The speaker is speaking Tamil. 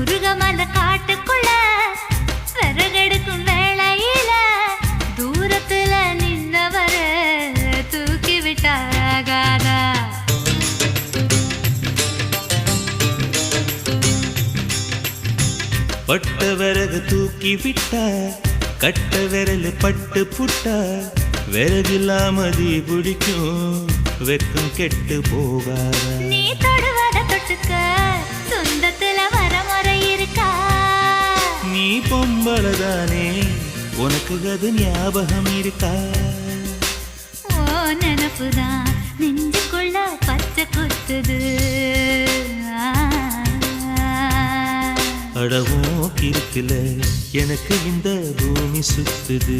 முருகமல காட்டுக்குள்ள விறகெடுக்கும் வேளையில தூரத்துல நின்னவர தூக்கி விட்டாகாதா? பட்ட விறகு தூக்கி விட்டா கட்ட விரல் பட்டு புட்டா விறகில்லாம தீ பிடிக்கும் வெக்கம் கெட்டு போகாதா? நீ தொடுவத தொட்டுக்க சொந்தத்துல வரமுறை இருக்கா? நீ பொம்பளதானே உனக்கு அது ஞாபகம் இருக்கா? ஓ நினப்புதான் நெஞ்சுக்குள்ள பச்சை குத்துது. அடவும் கிருக்குல எனக்கு இந்த பூமி சுத்துது.